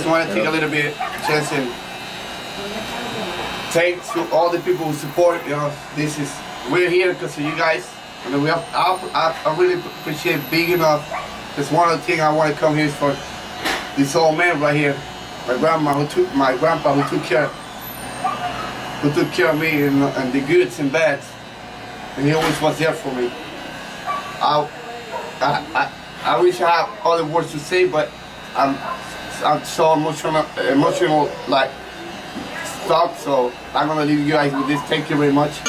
just want to take a little bit chance and thanks to all the people who support. We're here because of you guys. And I really appreciate Big Enough. It's one of the things I want to come here for this old man right here, my grandpa who took care of me and the goods and bads, and he always was there for me. I wish I had other words to say, but I'm so emotional like stuck. So I'm gonna leave you guys with this. Thank you very much.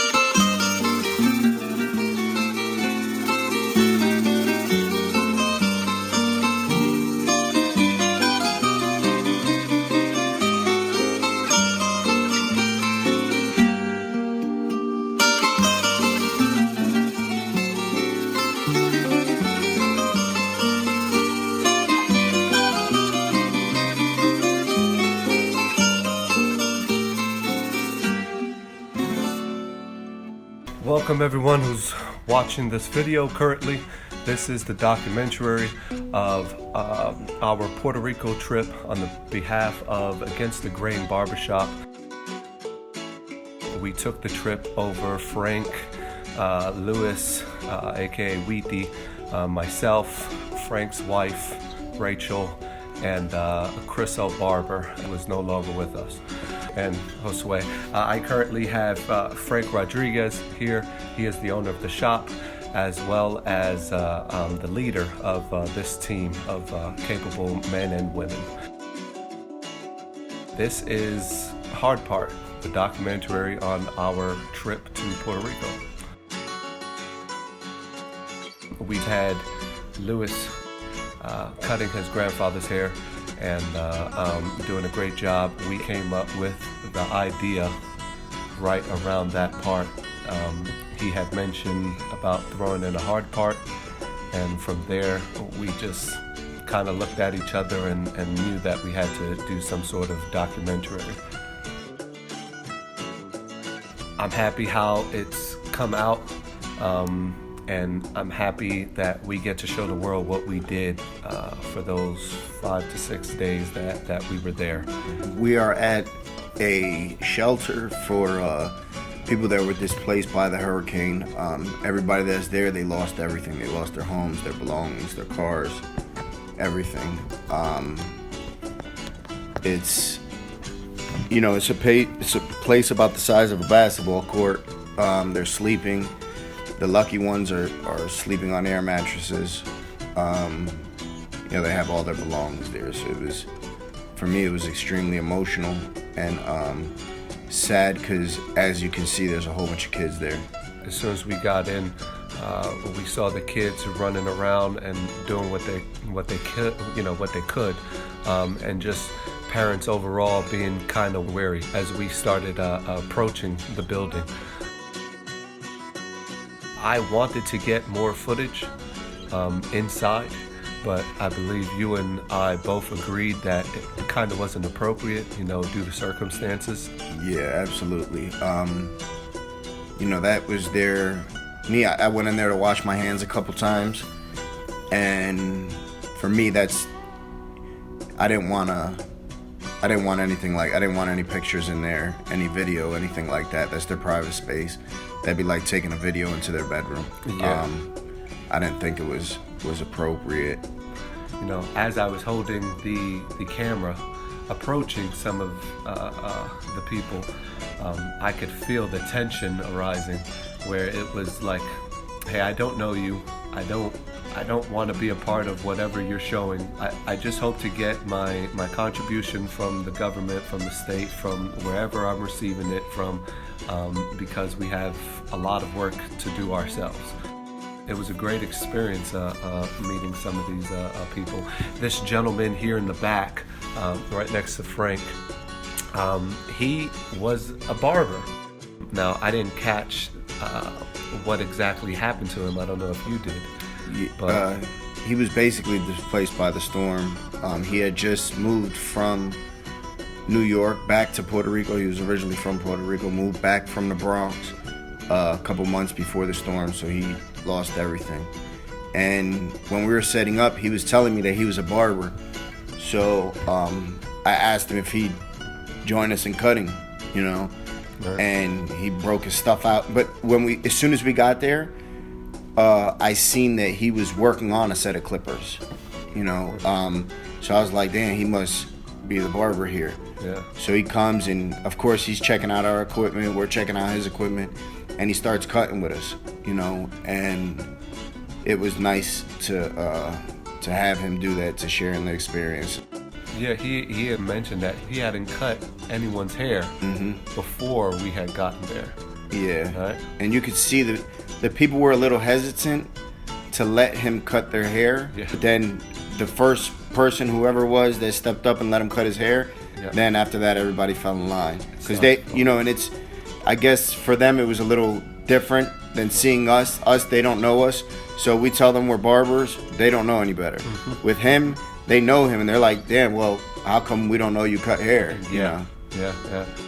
Welcome everyone who's watching this video currently. This is the documentary of our Puerto Rico trip on the behalf of Against the Grain Barbershop. We took the trip over Frank, Lewis, aka Wheaty, myself, Frank's wife, Rachel, and Chris Barber, who is no longer with us, and Josue. I currently have Frank Rodriguez here. He is the owner of the shop, as well as the leader of this team of capable men and women. This is Hard Part, the documentary on our trip to Puerto Rico. We've had Lewis cutting his grandfather's hair and doing a great job. We came up with the idea right around that part. He had mentioned about throwing in a hard part, and from there we just kind of looked at each other and knew that we had to do some sort of documentary. I'm happy how it's come out. And I'm happy that we get to show the world what we did for those 5 to 6 days that we were there. We are at a shelter for people that were displaced by the hurricane. Everybody that's there, they lost everything. They lost their homes, their belongings, their cars, everything. It's a place about the size of a basketball court. They're sleeping. The lucky ones are sleeping on air mattresses. They have all their belongings there. So for me, it was extremely emotional and sad because, as you can see, there's a whole bunch of kids there. As soon as we got in, we saw the kids running around and doing what they could, and just parents overall being kind of wary as we started approaching the building. I wanted to get more footage inside, but I believe you and I both agreed that it kind of wasn't appropriate, due to circumstances. Yeah, absolutely. That was there. I went in there to wash my hands a couple times, and for me, I didn't want any pictures in there, any video, anything like that. That's their private space. That'd be like taking a video into their bedroom. Yeah. I didn't think it was appropriate. As I was holding the camera, approaching some of the people, I could feel the tension arising, where it was like, hey, I don't know you. I don't want to be a part of whatever you're showing. I just hope to get my contribution from the government, from the state, from wherever I'm receiving it from, because we have a lot of work to do ourselves. It was a great experience meeting some of these people. This gentleman here in the back, right next to Frank, he was a barber. Now, I didn't catch what exactly happened to him. I don't know if you did. But he was basically displaced by the storm. He had just moved from New York back to Puerto Rico. He was originally from Puerto Rico, moved back from the Bronx a couple months before the storm, so he lost everything. And when we were setting up, he was telling me that he was a barber. So I asked him if he'd join us in cutting, you know, Right. and he broke his stuff out. But as soon as we got there, I seen that he was working on a set of clippers, you know. So I was like, damn, he must be the barber here. Yeah. So he comes, and of course he's checking out our equipment. We're checking out his equipment, and he starts cutting with us, you know. And it was nice to have him do that, to share in the experience. Yeah, he had mentioned that he hadn't cut anyone's hair before we had gotten there. Yeah. Right. And you could see the people were a little hesitant to let him cut their hair. Yeah. But then the first person, whoever it was, that stepped up and let him cut his hair, Yeah. then after that everybody fell in line. Because So- they, you know, and it's, I guess for them it was a little different than seeing us. They don't know us. So we tell them we're barbers, they don't know any better. With him, they know him and they're like, damn, well, how come we don't know you cut hair? You know? Yeah.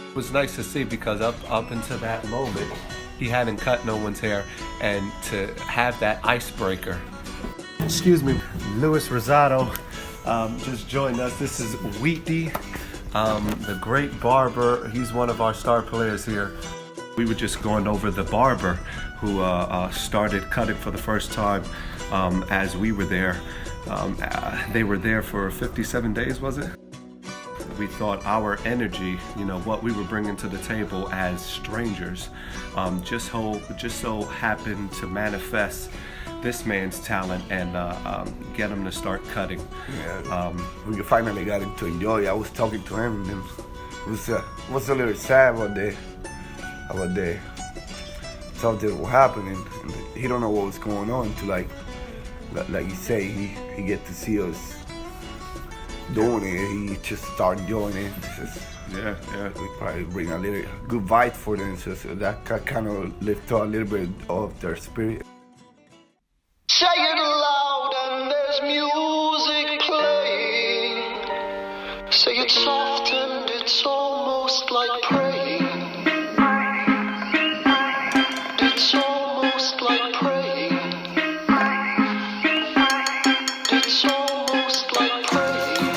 It was nice to see because up until that moment, he hadn't cut no one's hair, and to have that icebreaker. Excuse me, Luis Rosado just joined us. This is Wheaty, the great barber. He's one of our star players here. We were just going over the barber who started cutting for the first time as we were there. They were there for 57 days, was it? We thought our energy, you know, what we were bringing to the table as strangers, just so happened to manifest this man's talent and get him to start cutting. Yeah, we finally got him to enjoy. I was talking to him, and it was a little sad about the something was happening. He don't know what was going on to like you say, he get to see us doing it. He just start enjoying it. Yeah. We probably bring a little good vibe for them, so that kind of lift up a little bit of their spirit. Say it loud and there's music playing. Say it soft and it's almost like praying. It's almost like praying. It's almost like praying.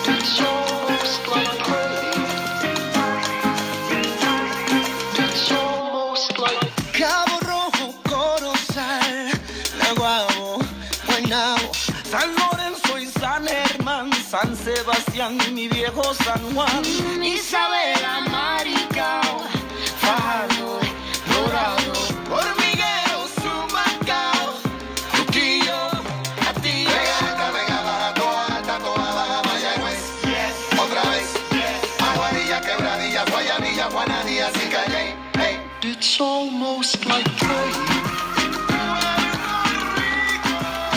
It's almost like praying. It's almost like Cabo Rojo, Corozal, Naguabo, Guaynabo, San Lorenzo y San Germán, San Sebastián y mi viejo San Juan, Isabela, Maricao, Fajardo, Dorado, Hormiguero, Sumacao, Truquillo, Atillo. Vega baja, toa alta, toa baja, Mayagüez. Otra vez. Aguadilla, Quebradilla, Guayanilla, Juanadilla, Cicayey. Hey. It's almost like praying.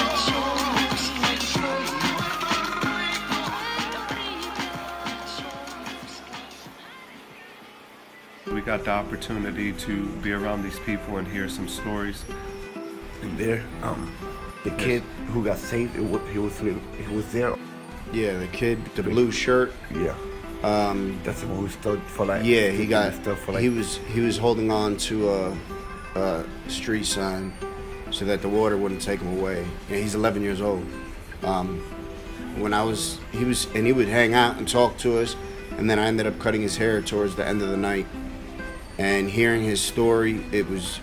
It's almost like praying. We got the opportunity to be around these people and hear some stories. And there, the kid who got saved, he was there. Yeah, the kid, the blue shirt. Yeah. That's the one who stood for like. Yeah, he got. stuff for like. He was holding on to a street sign so that the water wouldn't take him away. And he's 11 years old. He would hang out and talk to us, and then I ended up cutting his hair towards the end of the night. And hearing his story,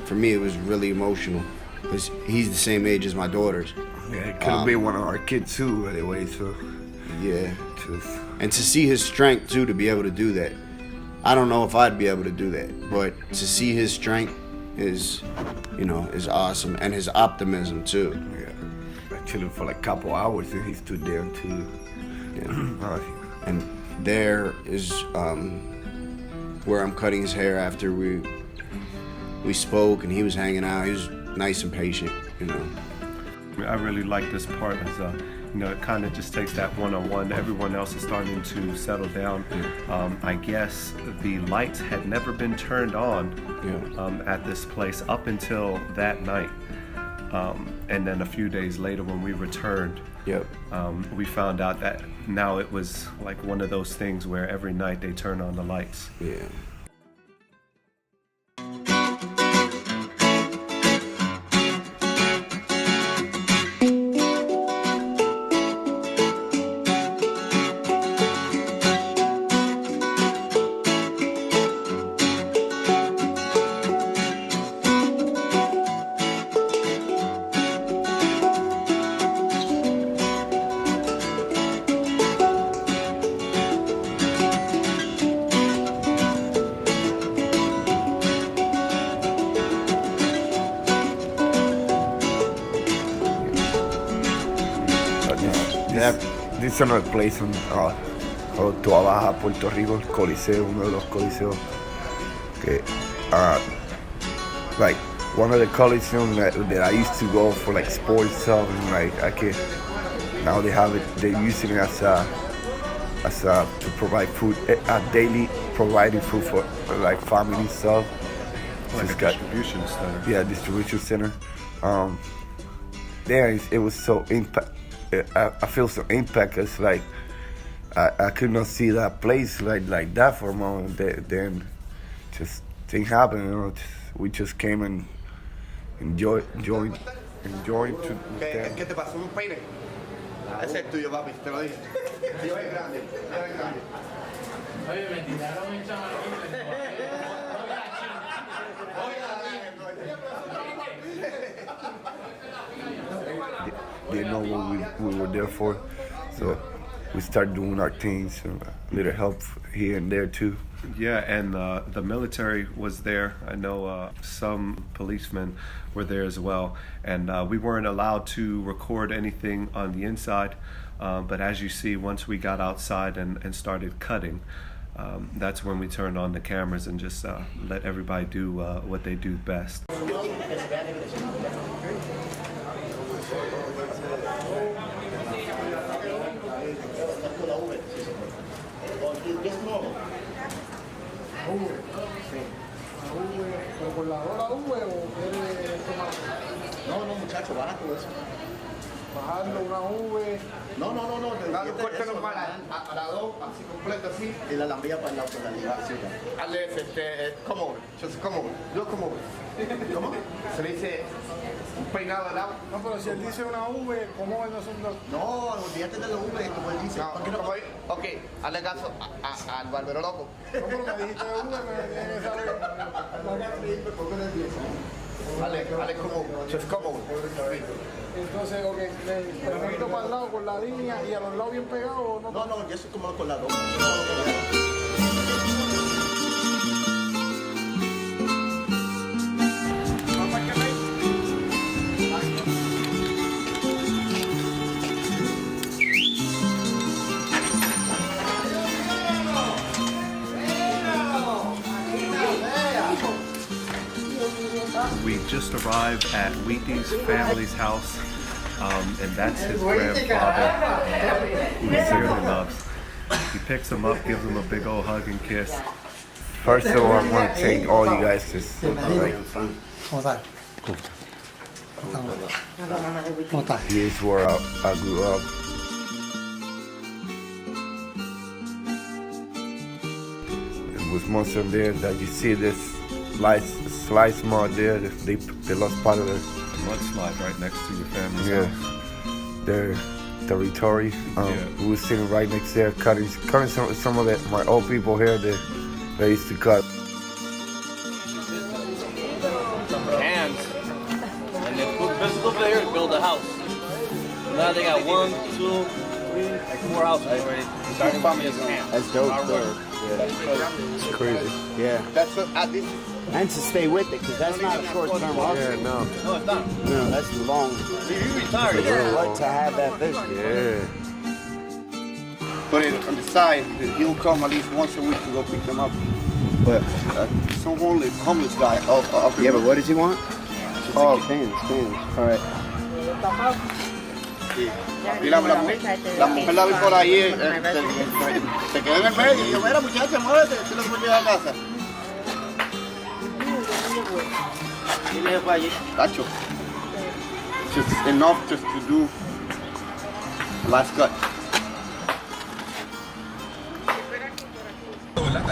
for me it was really emotional because he's the same age as my daughters. Yeah, it could have been one of our kids too, anyway. So Yeah. just. And to see his strength too, to be able to do that. I don't know if I'd be able to do that, but to see his strength is awesome, and his optimism too. Yeah, I chilled for like a couple hours and he stood there too. Yeah. And there is where I'm cutting his hair after we spoke, and he was hanging out. He was nice and patient, you know. I really like this part as it kind of just takes that one-on-one. Everyone else is starting to settle down. I guess the lights had never been turned on at this place up until that night. And then a few days later when we returned, we found out that now it was like one of those things where every night they turn on the lights. Yeah. this is another place in Toa Baja, Puerto Rico, el Coliseo, uno de los coliseos que like one of the coliseums that I used to go for like sports stuff, and like now they have it, they're using it as to provide food, daily providing food for like family stuff. Like a distribution center. Yeah, distribution center. There it was so impact. I feel so impact. It's like I could not see that place like that for a moment. Then just things happen. You know, we just came and enjoyed to. ¿Qué te pasó? ¿Un peine? Ese es tuyo, papi, te lo dije. Yo es grande, yo es grande. Oye, me tiraron un chamaquito. They know what we were there for, so we started doing our things. A little help here and there too. Yeah, and the military was there. I know some policemen were there as well. And we weren't allowed to record anything on the inside. But as you see, once we got outside and started cutting, that's when we turned on the cameras and just let everybody do what they do best. No, muchacho, baja todo eso. Bajarlo una V. No. Corta normal a la 2, así completo, así. Y la lambilla para el lado, para la liga. Hazle come over, just come over, yo come over. ¿Cómo? Se le dice un peinado de lado. No, pero si él dice una V, ¿cómo no son dos? No, olvídate de la V, como él dice. No, como ok, hazle caso al barbero loco. No, pero me dijiste V, me tiene que saber. Hazle como over, just come over. Entonces, ok, me meto para el lado con la línea y a los lados bien pegados, ¿o no? No, yo soy como con la 2. We just arrived at Wheaty's family's house, and that's his grandfather, who he dearly loves. He picks him up, gives him a big old hug and kiss. First of all, I want to thank all you guys. Here's where I grew up. It was most of there that you see this slice mud there. They lost part of The mudslide right next to your family's house. their territory. We were sitting right next there, cutting some of my old people here that they used to cut. Hands. And they put physical there and build a house. Now they got 1, 2, 3, like 4 houses already. Starting from his hands. That's dope, Hard though. work. It's crazy. Yeah. That's at this. And to stay with it, because that's not a short-term option. Yeah, no. No, it's not. No, that's long. You retired. What to have that business. Yeah. Put it on the side. He'll come at least once a week to go pick them up. But some homeless guy. Yeah, but what does he want? Oh, Spanish. All right. Y la mujer la vi por ahí, se quedó en el medio y yo, mira muchacha, muévete, tú lo puedes llevar a casa. Tacho. Just enough just to do last cut.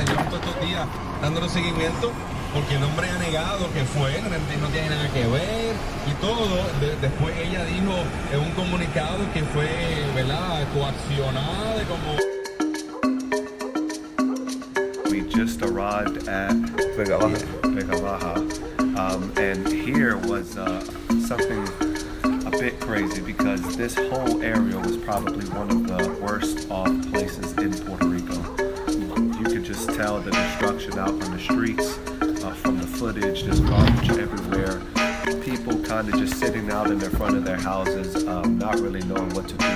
Llevan todos estos días dándole seguimiento porque el hombre ha negado que fue, no tiene nada que ver y todo. Después ella dijo en un comunicado que fue, ¿verdad?, coaccionada de como... We just arrived at Vega Baja, and here was something a bit crazy because this whole area was probably one of the worst off places in Puerto Rico. You could just tell the destruction out on the streets, from the footage, just garbage everywhere. People kind of just sitting out in the front of their houses, not really knowing what to do.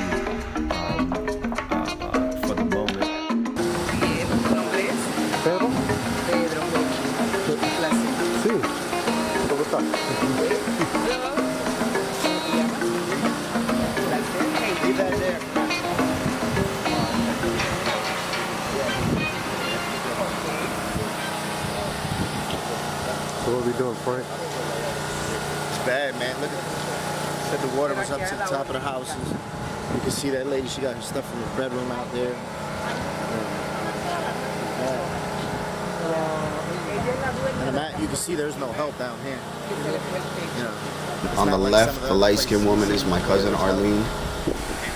we doing, Frank? It's bad, man. Look at, said the water was up to the top of the houses. You can see that lady, she got her stuff from the bedroom out there. And you can see there's no help down here. On the left, the light-skinned woman is my cousin Arlene.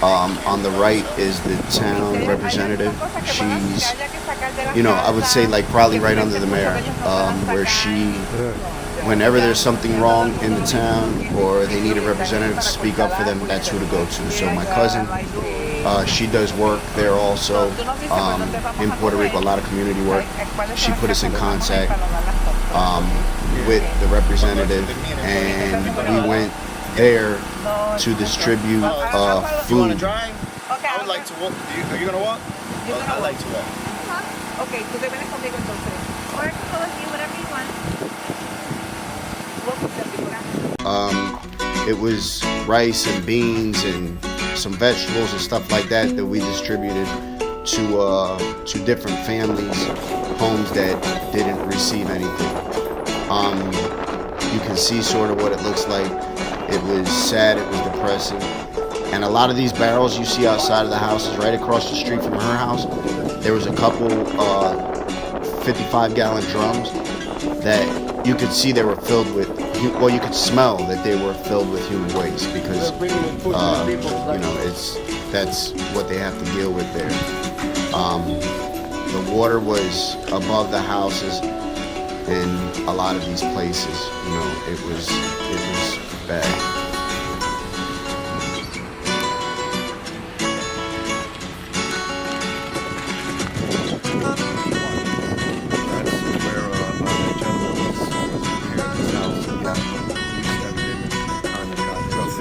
On the right is the town representative. She's, I would say like probably right under the mayor, where she, whenever there's something wrong in the town or they need a representative to speak up for them, that's who to go to. So my cousin, she does work there also in Puerto Rico, a lot of community work. She put us in contact with the representative, and we went there to distribute food. I would like to walk. Are you gonna walk? I'd like to walk. Okay, tú te vienes conmigo entonces. Or I can go with you, whatever you want. It was rice and beans and some vegetables and stuff like that that we distributed to different families, homes that didn't receive anything. You can see sort of what it looks like. It was sad, it was depressing. And a lot of these barrels you see outside of the houses, right across the street from her house, there was a couple 55-gallon drums that you could see they were filled with, well, you could smell that they were filled with human waste because, that's what they have to deal with there. The water was above the houses in a lot of these places. It was bad.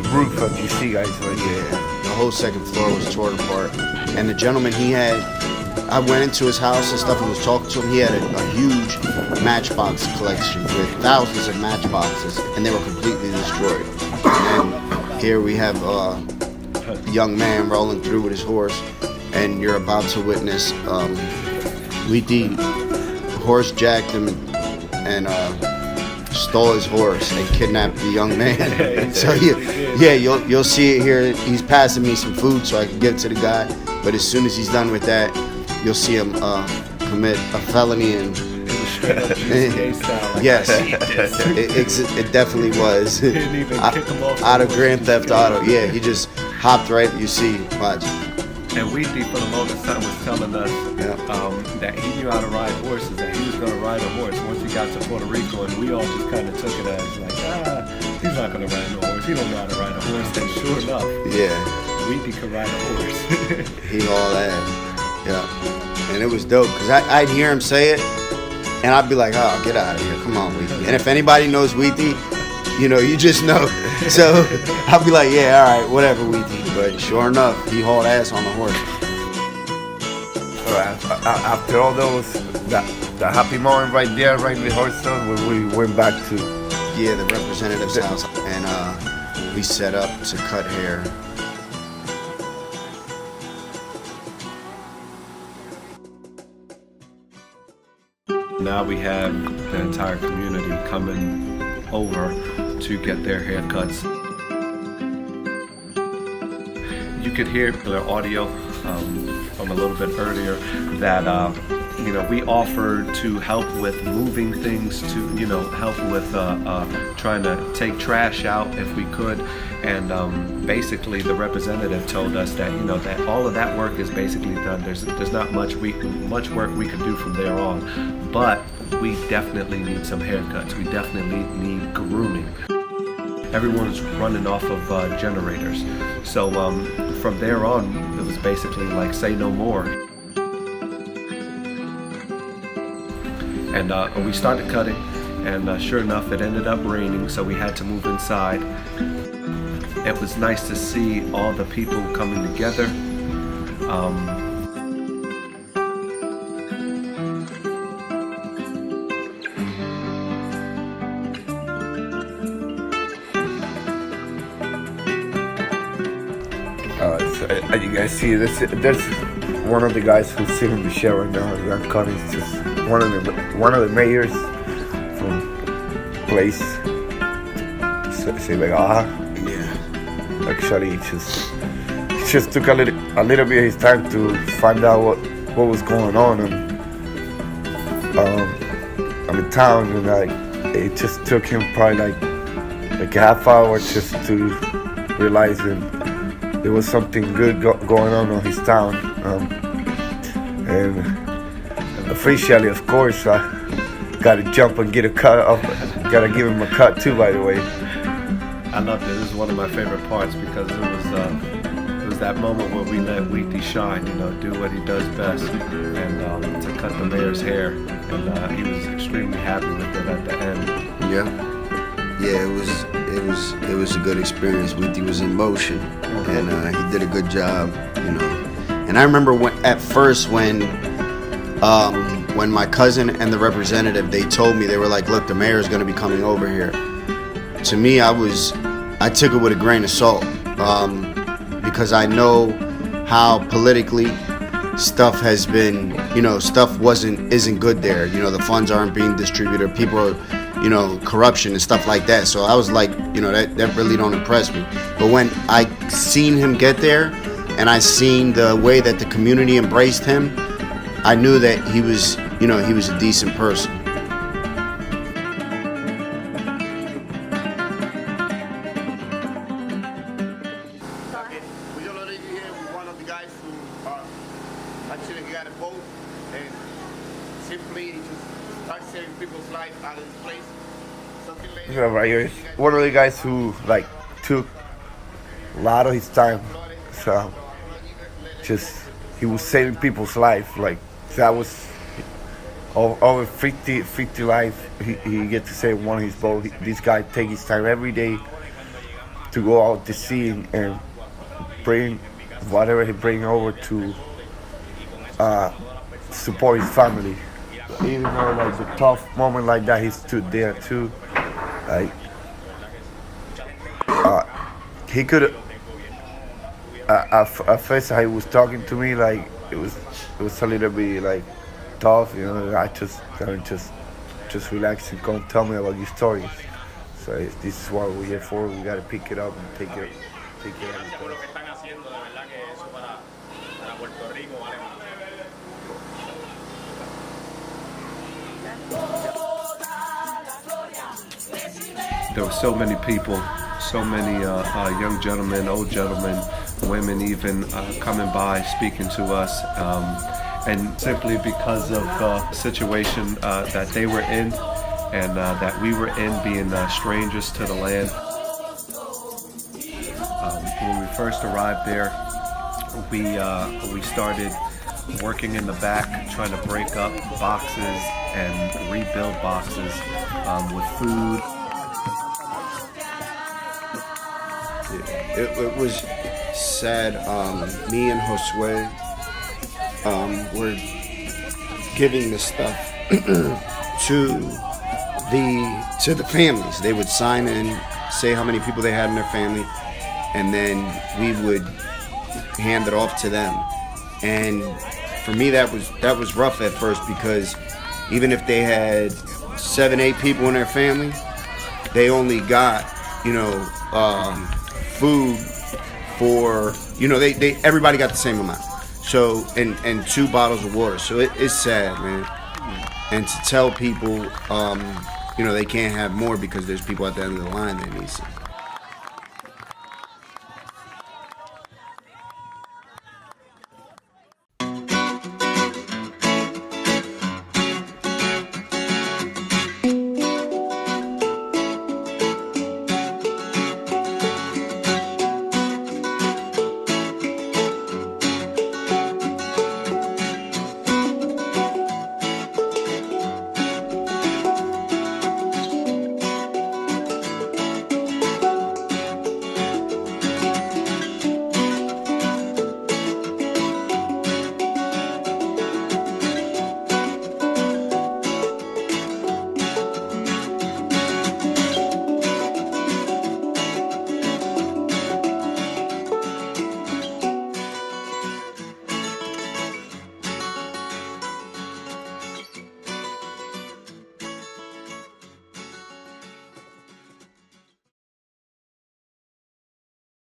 Roof that you see, guys, right here. The whole second floor was torn apart. And the gentleman, I went into his house and stuff and was talking to him. He had a huge matchbox collection with thousands of matchboxes, and they were completely destroyed. And here we have a young man rolling through with his horse, and you're about to witness Wheaty horse jacked him and stole his horse and kidnapped the young man. So you'll see it here. He's passing me some food so I can give it to the guy. But as soon as he's done with that, you'll see him commit a felony and yes, it definitely was out of Grand Theft Auto. Yeah, he just hopped right. You see, watch. And Wheaty for the longest time was telling us that he knew how to ride horses, that he was going to ride a horse once he got to Puerto Rico, and we all just kind of took it as like, he's not going to ride no horse. He don't know how to ride a horse. And sure enough, Wheaty could ride a horse. He all that, yeah. And it was dope because I'd hear him say it, and I'd be like, oh, get out of here, come on, Wheaty. And if anybody knows Wheaty, you just know. So I'll be like, yeah, all right, whatever, Wheaty. But sure enough, he hauled ass on the horse. So after all those, the happy moment right there, right in the horse stone, when we went back to the representative's house, and we set up to cut hair. Now we have the entire community coming over to get their haircuts. You could hear their audio from a little bit earlier that we offered to help with moving things, to help with trying to take trash out if we could, and basically the representative told us that that all of that work is basically done. There's not much work we could do from there on, but we definitely need some haircuts. We definitely need grooming. Everyone's running off of generators, so from there on it was basically like say no more. And we started cutting, and sure enough it ended up raining, so we had to move inside. It was nice to see all the people coming together. As you guys see, there's one of the guys who's sitting in the chair right now. That cutting is just one of the mayors from place. Se vegaba. Yeah. Actually, he just took a little bit of his time to find out what was going on in town, and it just took him probably like a half hour just to realize that there was something good going on his town. And officially, of course, I gotta jump and get a cut up. Gotta give him a cut too, by the way. I loved it. This is one of my favorite parts because it was that moment where we let Wheaty shine, do what he does best, and to cut the mayor's hair, and he was extremely happy with it at the end. Yeah, it was a good experience. Wheaty was in motion, and he did a good job, And I remember at first when my cousin and the representative, they told me, they were like, look, the mayor's going to be coming over here. To me, I took it with a grain of salt, because I know how politically stuff has been, stuff isn't good there. The funds aren't being distributed. People are, corruption and stuff like that. So I was like, that really don't impress me. But when I seen him get there and I seen the way that the community embraced him, I knew that he was a decent person. We're gonna leave you here with one of the guys who actually got a boat and simply just start saving people's life out of this place. Something later. So right here is one of the guys who took a lot of his time. So he was saving people's life. That was over 50 lives he get to save one of his boat. This guy take his time every day to go out to sea and bring whatever he bring over to support his family. Even though the tough moment like that, he stood there too. He could. At first, he was talking to me it was a little bit tough, I just relax and come tell me about your stories. So this is what we're here for. We gotta pick it up and take it. There were so many people, so many young gentlemen, old gentlemen, women even coming by, speaking to us, and simply because of the situation that they were in and that we were in, being strangers to the land. When we first arrived there, we started working in the back, trying to break up boxes and rebuild boxes with food. It was sad. Me and Josue were giving the stuff to the families. They would sign in, say how many people they had in their family, and then we would hand it off to them. And for me, that was rough at first, because even if they had 7-8 people in their family, they only got food for they everybody got the same amount. So and 2 bottles of water. So it's sad, man. And to tell people they can't have more because there's people at the end of the line that need some.